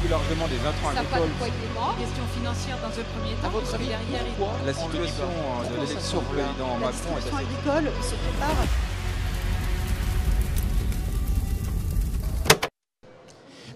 plus largement des intrants Ça n'a pas de agricoles. poids de paiement. Question financière dans un premier temps. À votre puisque avis, derrière, pourquoi la situation de l'élection du président La Macron est distribution assez... agricole se prépare.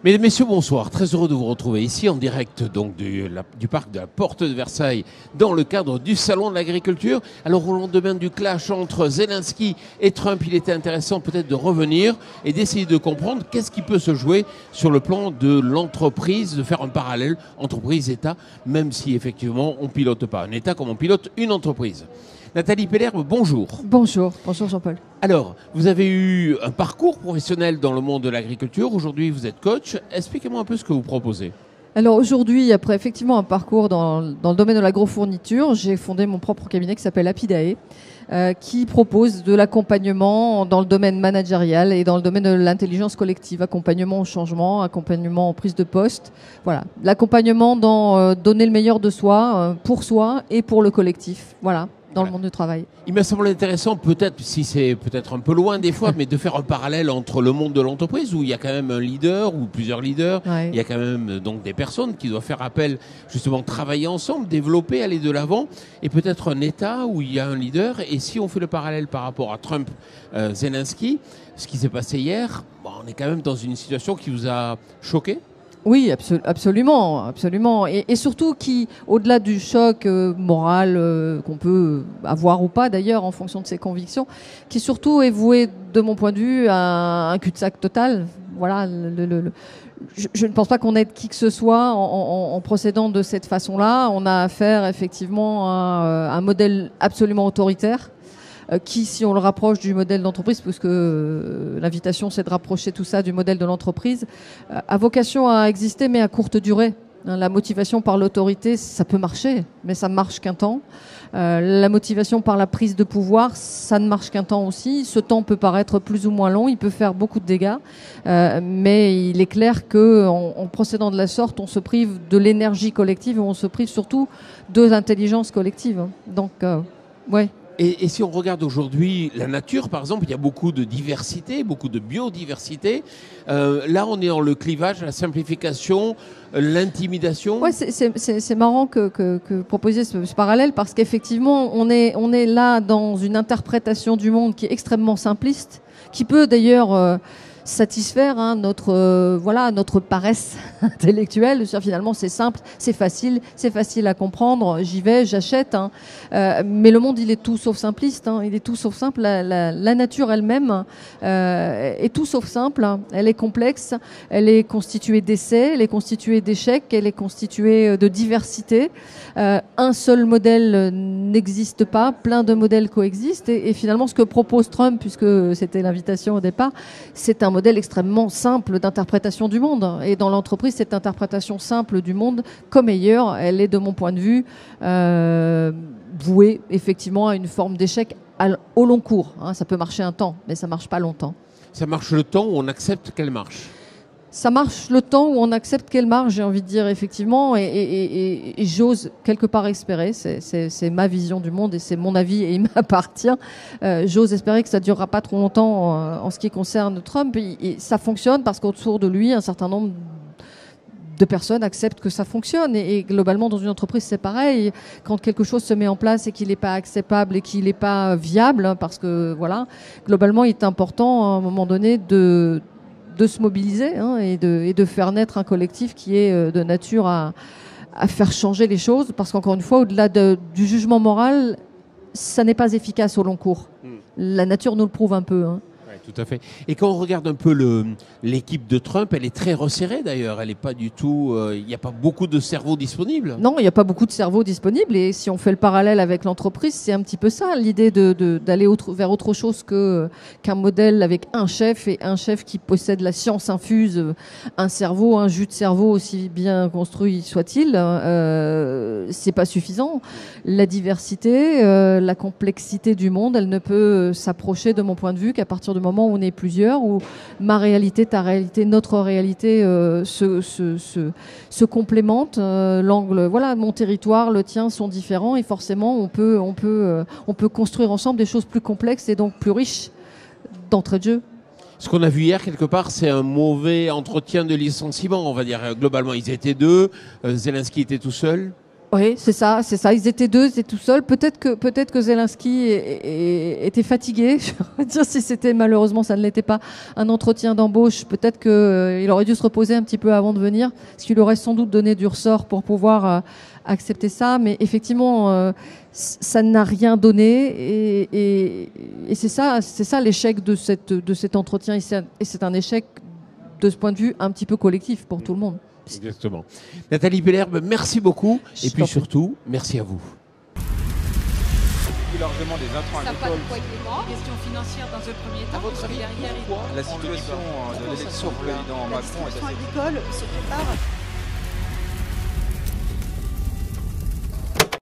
Mesdames, Messieurs, bonsoir. Très heureux de vous retrouver ici en direct donc du parc de la Porte de Versailles dans le cadre du Salon de l'Agriculture. Alors au lendemain du clash entre Zelensky et Trump, il était intéressant peut-être de revenir et d'essayer de comprendre qu'est-ce qui peut se jouer sur le plan de l'entreprise, de faire un parallèle entreprise-État, même si effectivement on ne pilote pas un État comme on pilote une entreprise. Nathalie Pellerbe, bonjour. Bonjour Jean-Paul. Alors, vous avez eu un parcours professionnel dans le monde de l'agriculture. Aujourd'hui, vous êtes coach. Expliquez-moi un peu ce que vous proposez. Alors aujourd'hui, après effectivement un parcours dans le domaine de l'agrofourniture, j'ai fondé mon propre cabinet qui s'appelle Apidae, qui propose de l'accompagnement dans le domaine managérial et dans le domaine de l'intelligence collective, accompagnement au changement, accompagnement en prise de poste. Voilà, l'accompagnement dans donner le meilleur de soi, pour soi et pour le collectif. Voilà. Dans le monde du travail. Il m'a semblé intéressant, peut-être, si c'est peut-être un peu loin des fois, mais de faire un parallèle entre le monde de l'entreprise où il y a quand même un leader ou plusieurs leaders, Ouais. il y a quand même donc des personnes qui doivent faire appel, justement, travailler ensemble, développer, aller de l'avant, et peut-être un État où il y a un leader. Et si on fait le parallèle par rapport à Trump, Zelensky, ce qui s'est passé hier, bon, on est quand même dans une situation qui vous a choqué. Oui, absolument. Et surtout qui, au-delà du choc moral qu'on peut avoir ou pas d'ailleurs en fonction de ses convictions, qui surtout est voué, de mon point de vue, à un cul-de-sac total. Voilà, je ne pense pas qu'on aide qui que ce soit en procédant de cette façon-là. On a affaire effectivement à un modèle absolument autoritaire. Qui, si on le rapproche du modèle d'entreprise, puisque l'invitation c'est de rapprocher tout ça du modèle de l'entreprise, a vocation à exister mais à courte durée. La motivation par l'autorité, ça peut marcher, mais ça ne marche qu'un temps. La motivation par la prise de pouvoir, ça ne marche qu'un temps aussi. Ce temps peut paraître plus ou moins long, il peut faire beaucoup de dégâts, mais il est clair qu'en procédant de la sorte, on se prive de l'énergie collective et on se prive surtout de l'intelligence collective. Donc, ouais. Et si on regarde aujourd'hui la nature, par exemple, il y a beaucoup de diversité, beaucoup de biodiversité. Là, on est dans le clivage, la simplification, l'intimidation. Ouais, c'est marrant que proposiez ce parallèle parce qu'effectivement, on est là dans une interprétation du monde qui est extrêmement simpliste, qui peut d'ailleurs satisfaire notre paresse intellectuelle. Finalement, c'est simple, c'est facile à comprendre. J'y vais, j'achète. Mais le monde, il est tout sauf simpliste. Il est tout sauf simple. La nature elle-même est tout sauf simple. Elle est complexe. Elle est constituée d'essais. Elle est constituée d'échecs. Elle est constituée de diversité. Un seul modèle n'existe pas. Plein de modèles coexistent. Et finalement, ce que propose Trump, puisque c'était l'invitation au départ, c'est un modèle extrêmement simple d'interprétation du monde. Et dans l'entreprise, cette interprétation simple du monde, comme ailleurs, elle est, de mon point de vue, vouée effectivement à une forme d'échec au long cours. Ça peut marcher un temps, mais ça ne marche pas longtemps. Ça marche le temps où on accepte qu'elle marche. Ça marche le temps où on accepte qu'elle marche, j'ai envie de dire, effectivement, et j'ose quelque part espérer, c'est ma vision du monde et c'est mon avis et il m'appartient, j'ose espérer que ça ne durera pas trop longtemps en ce qui concerne Trump. Et ça fonctionne parce qu'autour de lui, un certain nombre de personnes acceptent que ça fonctionne. Et globalement, dans une entreprise, c'est pareil. Quand quelque chose se met en place et qu'il n'est pas acceptable et qu'il n'est pas viable, parce que, voilà, globalement, il est important, à un moment donné, de se mobiliser et de faire naître un collectif qui est de nature à faire changer les choses, parce qu'encore une fois, au-delà du jugement moral, ça n'est pas efficace au long cours. La nature nous le prouve un peu. Oui, tout à fait. Et quand on regarde un peu l'équipe de Trump, elle est très resserrée d'ailleurs. Elle n'est pas du tout. Il n'y a pas beaucoup de cerveaux disponibles. Non, il n'y a pas beaucoup de cerveaux disponibles. Et si on fait le parallèle avec l'entreprise, c'est un petit peu ça, l'idée d'aller vers autre chose qu'un modèle avec un chef et un chef qui possède la science infuse, un cerveau, un jus de cerveau aussi bien construit soit-il. C'est pas suffisant. La diversité, la complexité du monde, elle ne peut s'approcher, de mon point de vue, qu'à partir du moment où on est plusieurs, où ma réalité, ta réalité, notre réalité se complémentent. L'angle, voilà, mon territoire, le tien sont différents et forcément on peut construire ensemble des choses plus complexes et donc plus riches d'entrée de jeu. Ce qu'on a vu hier, quelque part, c'est un mauvais entretien de licenciement, on va dire. Globalement, ils étaient deux, Zelensky était tout seul. Oui, c'est ça. Ils étaient deux, ils étaient tout seuls. Peut-être que Zelensky était fatigué. Je veux dire, si c'était malheureusement, ça ne l'était pas, un entretien d'embauche, peut-être qu'il aurait dû se reposer un petit peu avant de venir, ce qui lui aurait sans doute donné du ressort pour pouvoir accepter ça. Mais effectivement, ça n'a rien donné. Et c'est ça l'échec de cet entretien. Et c'est un échec de ce point de vue un petit peu collectif pour tout le monde. Exactement. Nathalie Bellerbe, merci beaucoup. Je Et puis t'en prie. surtout, merci à vous. Plus largement des intrants Ça n'a pas de agricoles. poids de paiement. Question financière dans un premier temps. À votre puisque avis, derrière, pourquoi la situation de l'élection du président Macron est assez agricole se prépare